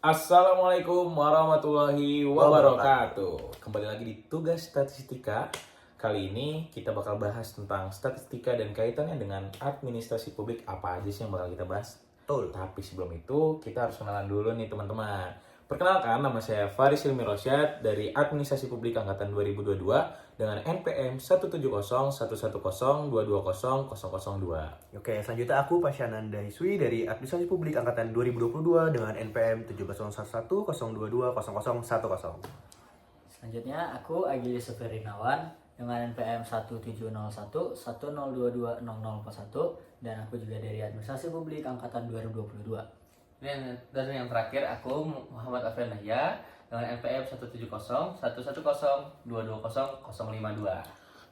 Assalamualaikum warahmatullahi wabarakatuh. Kembali lagi di Tugas Statistika. Kali ini kita bakal bahas tentang statistika dan kaitannya dengan administrasi publik. Apa aja sih yang bakal kita bahas? Betul. Tapi sebelum itu kita harus kenalan dulu nih teman-teman. Perkenalkan, nama saya Faris Hilmi Rosyad dari Administrasi Publik Angkatan 2022 dengan NPM 1701110220002. Oke, selanjutnya aku Pasyananda Hiswi dari Administrasi Publik Angkatan 2022 dengan NPM 1701110220010. Selanjutnya aku Agi Suferinawan dengan NPM 1701110220001 dan aku juga dari Administrasi Publik Angkatan 2022. Dan yang terakhir aku Muhammad Alfian Nahya dengan NPM 1701110220052.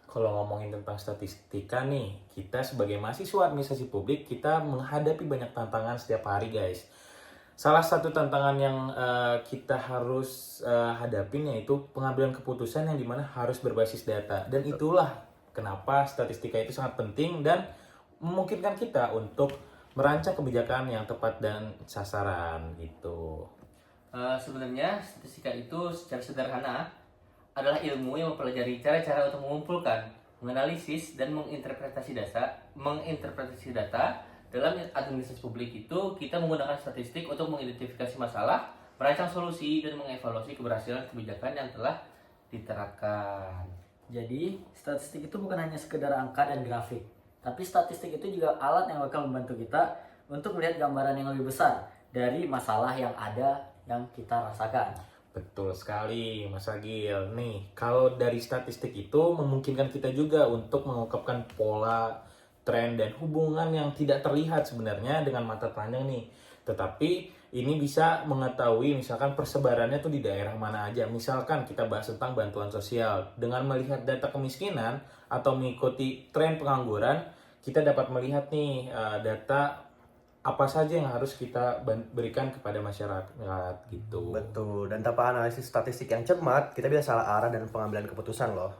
Kalau ngomongin tentang statistika nih, kita sebagai mahasiswa administrasi publik, kita menghadapi banyak tantangan setiap hari guys. Salah satu tantangan yang kita harus hadapin yaitu pengambilan keputusan yang dimana harus berbasis data. Dan itulah kenapa statistika itu sangat penting dan memungkinkan kita untuk merancang kebijakan yang tepat dan sasaran gitu. Sebenarnya statistika itu secara sederhana adalah ilmu yang mempelajari cara-cara untuk mengumpulkan, menganalisis, dan menginterpretasi data. Dalam administrasi publik itu kita menggunakan statistik untuk mengidentifikasi masalah, merancang solusi, dan mengevaluasi keberhasilan kebijakan yang telah diterapkan. Jadi, statistik itu bukan hanya sekedar angka dan grafik, tapi statistik itu juga alat yang bakal membantu kita untuk melihat gambaran yang lebih besar dari masalah yang ada yang kita rasakan. Betul sekali Mas Agil. Nih, kalau dari statistik itu memungkinkan kita juga untuk mengungkapkan pola, tren, dan hubungan yang tidak terlihat sebenarnya dengan mata telanjang nih. Tetapi ini bisa mengetahui misalkan persebarannya tuh di daerah mana aja. Misalkan kita bahas tentang bantuan sosial. Dengan melihat data kemiskinan atau mengikuti tren pengangguran, kita dapat melihat nih data apa saja yang harus kita berikan kepada masyarakat gitu. Betul. Dan tanpa analisis statistik yang cermat, kita bisa salah arah dan pengambilan keputusan loh.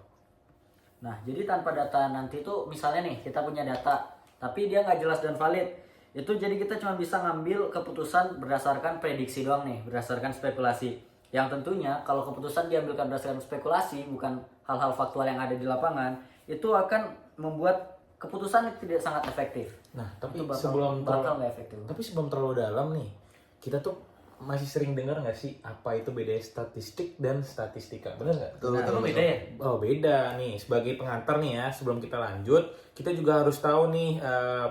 Nah, jadi tanpa data nanti tuh misalnya nih kita punya data, tapi dia nggak jelas dan valid. Itu jadi kita cuma bisa ngambil keputusan berdasarkan prediksi doang nih, berdasarkan spekulasi. Yang tentunya kalau keputusan diambilkan berdasarkan spekulasi, bukan hal-hal faktual yang ada di lapangan, itu akan membuat keputusan tidak sangat efektif. Nah, tapi Itu bakal sebelum nggak efektif. terlalu dalam nih, kita tuh masih sering dengar nggak sih apa itu beda statistik dan statistika, bener nggak? Betul, betul, Emang betul. beda ya? Oh beda nih. Sebagai pengantar nih ya, sebelum kita lanjut, kita juga harus tahu nih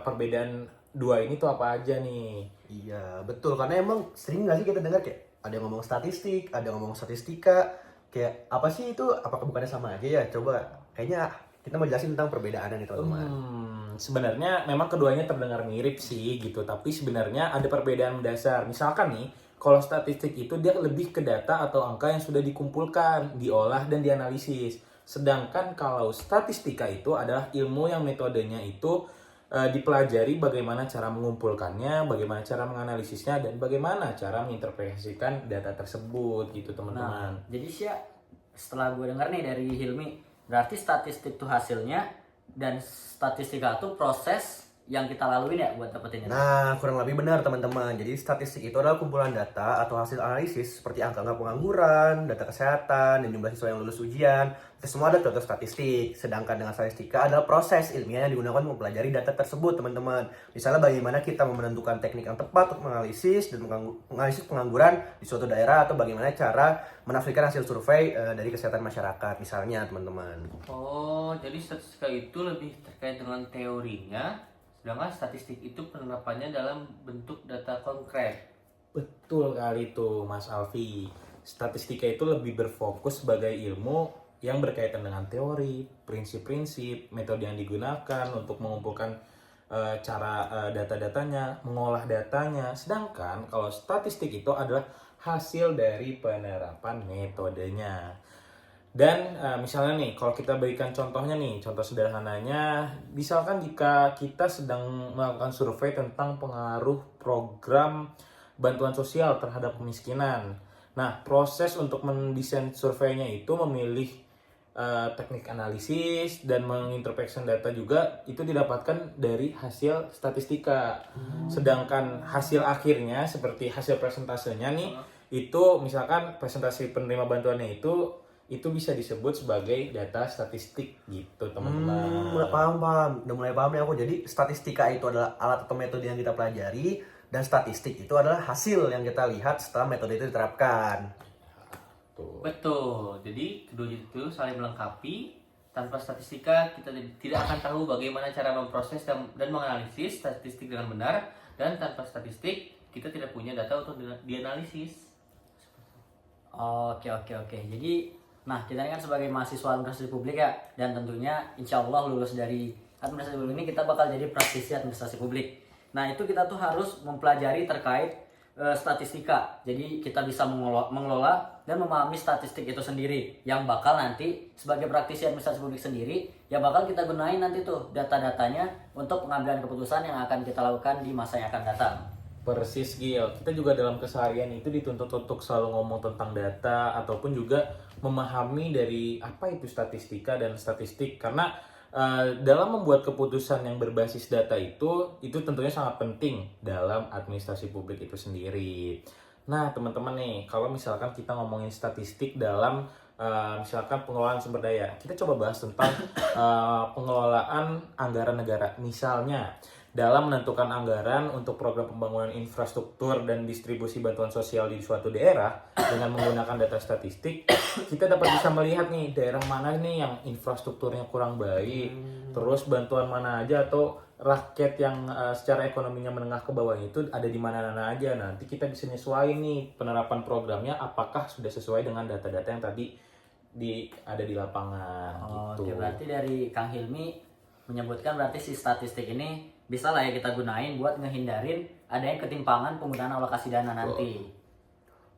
perbedaan dua ini tuh apa aja nih. Iya, betul. Karena emang sering nggak sih kita dengar kayak ada yang ngomong statistik, ada yang ngomong statistika. Kayak apa sih itu? Apakah bukannya sama aja ya? Coba, kayaknya kita mau jelasin tentang perbedaannya nih teman-teman. Sebenarnya memang keduanya terdengar mirip sih gitu, tapi sebenarnya ada perbedaan mendasar. Misalkan nih, kalau statistik itu dia lebih ke data atau angka yang sudah dikumpulkan, diolah dan dianalisis. Sedangkan kalau statistika itu adalah ilmu yang metodenya itu dipelajari bagaimana cara mengumpulkannya, bagaimana cara menganalisisnya, dan bagaimana cara menginterpretasikan data tersebut gitu teman-teman. Nah, jadi sih setelah gue dengar nih dari Hilmi, berarti statistik itu hasilnya dan statistika itu proses yang kita laluin ya buat dapetin itu. Nah, kurang lebih benar teman-teman. Jadi statistik itu adalah kumpulan data atau hasil analisis seperti angka pengangguran, data kesehatan, dan jumlah siswa yang lulus ujian. Itu semua ada contoh statistik. Sedangkan dengan statistika adalah proses ilmiah yang digunakan untuk mempelajari data tersebut teman-teman. Misalnya bagaimana kita menentukan teknik yang tepat untuk menganalisis dan menganalisis pengangguran di suatu daerah, atau bagaimana cara menafsirkan hasil survei dari kesehatan masyarakat misalnya teman-teman. Oh, jadi statistika itu lebih terkait dengan teorinya, sedangkan statistik itu penerapannya dalam bentuk data konkret. Betul kali itu Mas Alfi. Statistika itu lebih berfokus sebagai ilmu yang berkaitan dengan teori, prinsip-prinsip, metode yang digunakan untuk mengumpulkan cara data-datanya, mengolah datanya. Sedangkan kalau statistik itu adalah hasil dari penerapan metodenya. Dan misalnya nih, kalau kita berikan contohnya nih, contoh sederhananya, misalkan jika kita sedang melakukan survei tentang pengaruh program bantuan sosial terhadap kemiskinan. Nah, proses untuk mendesain surveinya itu memilih teknik analisis dan menginterpretasi data juga itu didapatkan dari hasil statistika. Sedangkan hasil akhirnya seperti hasil presentasenya nih itu misalkan presentasi penerima bantuannya itu bisa disebut sebagai data statistik gitu teman-teman. Paham. Udah mulai paham nih aku. Jadi statistika itu adalah alat atau metode yang kita pelajari, dan statistik itu adalah hasil yang kita lihat setelah metode itu diterapkan. Tuh. Betul. Jadi kedua itu saling melengkapi. Tanpa statistika kita tidak akan tahu bagaimana cara memproses dan menganalisis statistik dengan benar. Dan tanpa statistik kita tidak punya data untuk dianalisis. Oke. Jadi, nah kita ini kan sebagai mahasiswa administrasi publik ya, dan tentunya insya Allah lulus dari administrasi publik ini kita bakal jadi praktisi administrasi publik. Nah itu kita tuh harus mempelajari terkait statistika. Jadi kita bisa mengelola dan memahami statistik itu sendiri, yang bakal nanti sebagai praktisi administrasi publik sendiri, yang bakal kita gunain nanti tuh data-datanya untuk pengambilan keputusan yang akan kita lakukan di masa yang akan datang. Persis Gil, kita juga dalam keseharian itu dituntut untuk selalu ngomong tentang data ataupun juga memahami dari apa itu statistika dan statistik, karena dalam membuat keputusan yang berbasis data itu tentunya sangat penting dalam administrasi publik itu sendiri. Nah teman-teman nih, kalau misalkan kita ngomongin statistik dalam misalkan pengelolaan sumber daya, kita coba bahas tentang pengelolaan anggaran negara. Misalnya dalam menentukan anggaran untuk program pembangunan infrastruktur dan distribusi bantuan sosial di suatu daerah dengan menggunakan data statistik, kita dapat bisa melihat nih daerah mana nih yang infrastrukturnya kurang baik, terus bantuan mana aja atau rakyat yang secara ekonominya menengah ke bawah itu ada di mana-mana aja. Nanti kita bisa nyesuaiin nih penerapan programnya apakah sudah sesuai dengan data-data yang tadi ada di lapangan gitu. Oke, berarti dari Kang Hilmi menyebutkan berarti si statistik ini bisa lah ya kita gunain buat ngehindarin adanya ketimpangan penggunaan alokasi dana nanti.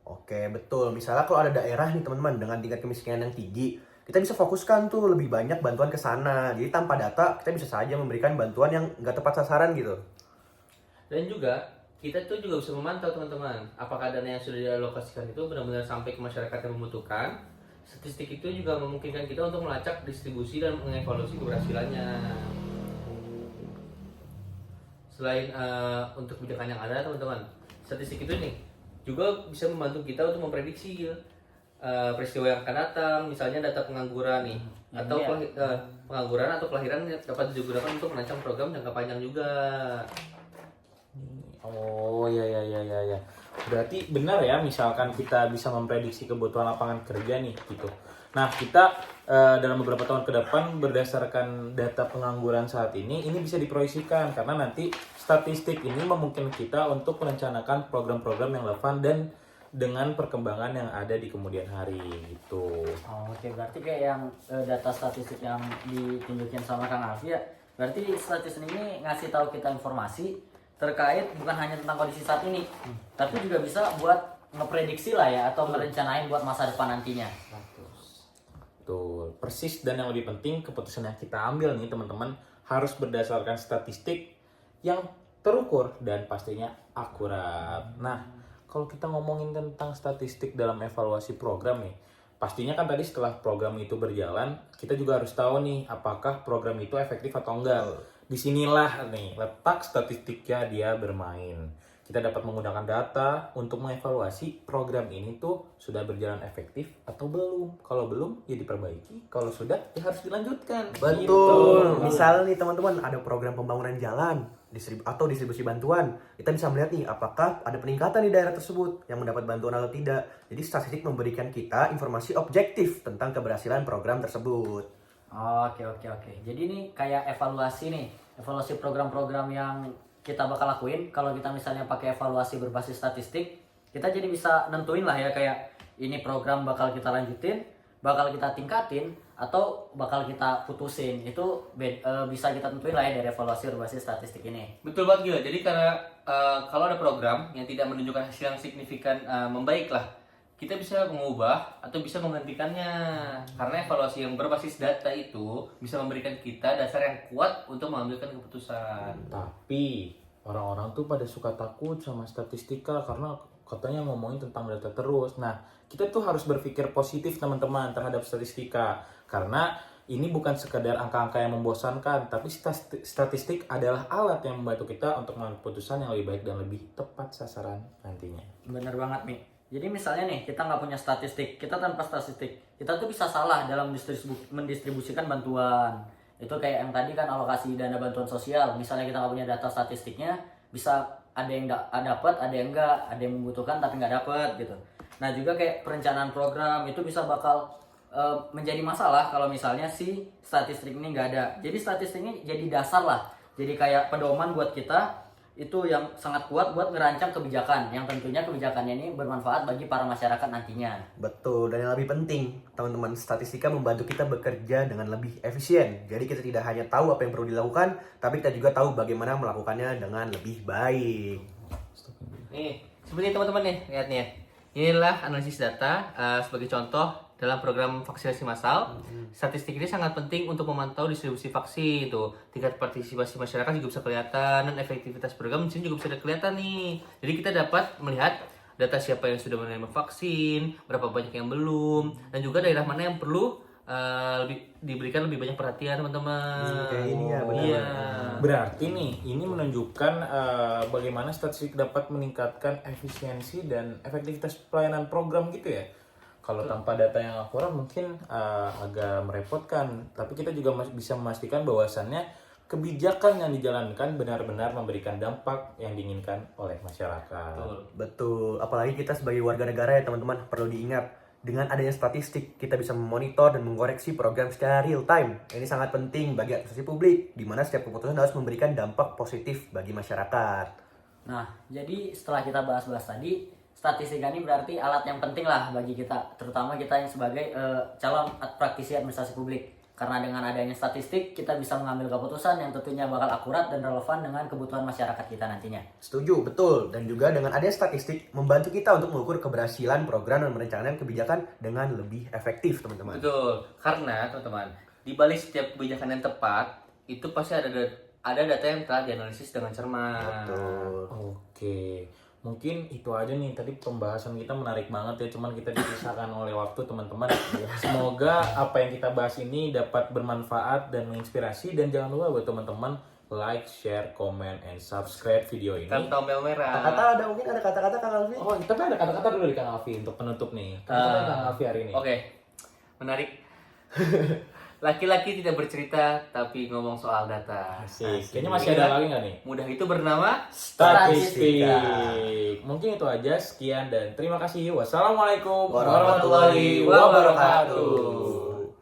Oke, betul. Misalnya kalau ada daerah nih teman-teman dengan tingkat kemiskinan yang tinggi, kita bisa fokuskan tuh lebih banyak bantuan ke sana. Jadi tanpa data kita bisa saja memberikan bantuan yang nggak tepat sasaran gitu. Dan juga kita tuh juga bisa memantau teman-teman, apakah dana yang sudah dialokasikan itu benar-benar sampai ke masyarakat yang membutuhkan. Statistik itu juga memungkinkan kita untuk melacak distribusi dan mengevaluasi keberhasilannya. Selain untuk kebijakan yang ada teman-teman, statistik itu nih juga bisa membantu kita untuk memprediksi peristiwa yang akan datang, misalnya data pengangguran nih, atau pengangguran atau kelahiran dapat digunakan untuk merancang program jangka panjang juga. Oh ya. Berarti benar ya, misalkan kita bisa memprediksi kebutuhan lapangan kerja nih gitu. Nah kita dalam beberapa tahun ke depan berdasarkan data pengangguran saat ini bisa diproyeksikan, karena nanti statistik ini memungkinkan kita untuk merencanakan program-program yang relevan dan dengan perkembangan yang ada di kemudian hari gitu. Oke, berarti kayak yang data statistik yang ditunjukin sama Kang Alfi ya. Berarti statistik ini ngasih tahu kita informasi terkait bukan hanya tentang kondisi saat ini, tapi juga bisa buat ngeprediksi lah ya, atau merencanain buat masa depan nantinya. Betul, persis. Dan yang lebih penting, keputusan yang kita ambil nih teman-teman harus berdasarkan statistik yang terukur dan pastinya akurat. Nah, kalau kita ngomongin tentang statistik dalam evaluasi program nih, pastinya kan tadi setelah program itu berjalan, kita juga harus tahu nih apakah program itu efektif atau enggak. Disinilah nih letak statistiknya dia bermain. Kita dapat menggunakan data untuk mengevaluasi program ini tuh sudah berjalan efektif atau belum. Kalau belum, ya diperbaiki. Kalau sudah, ya harus dilanjutkan. Betul. Gitu. Misalnya nih teman-teman ada program pembangunan jalan atau distribusi bantuan, kita bisa melihat nih apakah ada peningkatan di daerah tersebut yang mendapat bantuan atau tidak. Jadi statistik memberikan kita informasi objektif tentang keberhasilan program tersebut. Oke. Jadi ini kayak evaluasi program-program yang kita bakal lakuin. Kalau kita misalnya pakai evaluasi berbasis statistik, kita jadi bisa nentuin lah ya, kayak ini program bakal kita lanjutin, bakal kita tingkatin, atau bakal kita putusin. Itu bisa kita tentuin lah ya dari evaluasi berbasis statistik ini. Betul banget Gila. Jadi karena kalau ada program yang tidak menunjukkan hasil yang signifikan membaik lah, kita bisa mengubah atau bisa menghentikannya. Karena evaluasi yang berbasis data itu bisa memberikan kita dasar yang kuat untuk mengambilkan keputusan. Tapi orang-orang tuh pada suka takut sama statistika karena katanya ngomongin tentang data terus. Nah, kita tuh harus berpikir positif teman-teman terhadap statistika. Karena ini bukan sekedar angka-angka yang membosankan, tapi statistik adalah alat yang membantu kita untuk mengambil keputusan yang lebih baik dan lebih tepat sasaran nantinya. Bener banget nih. Jadi misalnya nih, kita nggak punya statistik, kita tanpa statistik, kita tuh bisa salah dalam mendistribusikan bantuan. Itu kayak yang tadi kan alokasi dana bantuan sosial. Misalnya kita nggak punya data statistiknya, bisa ada yang dapat, ada yang enggak, ada yang membutuhkan tapi nggak dapat gitu. Nah juga kayak perencanaan program itu bisa bakal menjadi masalah kalau misalnya si statistik ini nggak ada. Jadi statistik ini jadi dasar lah, jadi kayak pedoman buat kita itu yang sangat kuat buat ngerancang kebijakan yang tentunya kebijakannya ini bermanfaat bagi para masyarakat nantinya. Betul, dan yang lebih penting, teman-teman, statistika membantu kita bekerja dengan lebih efisien. Jadi kita tidak hanya tahu apa yang perlu dilakukan, tapi kita juga tahu bagaimana melakukannya dengan lebih baik. Nih, seperti teman-teman nih, lihat nih ya. Inilah analisis data sebagai contoh dalam program vaksinasi massal. Statistik ini sangat penting untuk memantau distribusi vaksin tuh. Tingkat partisipasi masyarakat juga bisa kelihatan dan efektivitas program di sini juga bisa kelihatan nih. Jadi kita dapat melihat data siapa yang sudah menerima vaksin, berapa banyak yang belum, dan juga daerah mana yang perlu diberikan lebih banyak perhatian teman-teman. Kayak ini ya, benar. Iya. Berarti nih, ini menunjukkan bagaimana statistik dapat meningkatkan efisiensi dan efektivitas pelayanan program gitu ya. Kalau tanpa data yang akurat mungkin agak merepotkan, tapi kita juga bisa memastikan bahwasannya kebijakan yang dijalankan benar-benar memberikan dampak yang diinginkan oleh masyarakat. Betul, apalagi kita sebagai warga negara ya teman-teman, perlu diingat, dengan adanya statistik kita bisa memonitor dan mengoreksi program secara real time. Ini sangat penting bagi administrasi publik, di mana setiap keputusan harus memberikan dampak positif bagi masyarakat. Nah, jadi setelah kita bahas-bahas tadi, statistika ini berarti alat yang penting lah bagi kita, terutama kita yang sebagai calon praktisi administrasi publik. Karena dengan adanya statistik, kita bisa mengambil keputusan yang tentunya bakal akurat dan relevan dengan kebutuhan masyarakat kita nantinya. Setuju, betul. Dan juga dengan adanya statistik, membantu kita untuk mengukur keberhasilan program dan merencanakan kebijakan dengan lebih efektif, teman-teman. Betul, karena teman-teman, di balik setiap kebijakan yang tepat, itu pasti ada data yang telah dianalisis dengan cermat. Betul. Oke, mungkin itu aja nih, tadi pembahasan kita menarik banget ya, cuman kita dipisahkan oleh waktu teman-teman. Semoga apa yang kita bahas ini dapat bermanfaat dan menginspirasi, dan jangan lupa buat teman-teman like, share, comment, and subscribe video ini. Kan tombol merah. Kata-kata mungkin ada kata-kata Kang Alfi? Oh, tapi ada kata-kata dulu di Kang Alfi untuk penutup nih. Kata-kata Kang Alfi hari ini. Oke, menarik. Laki-laki tidak bercerita, tapi ngomong soal data. Asik. Kayaknya masih ada lagi nggak nih? Mudah itu bernama Statistik. Mungkin itu aja, sekian dan terima kasih. Wassalamualaikum warahmatullahi wabarakatuh.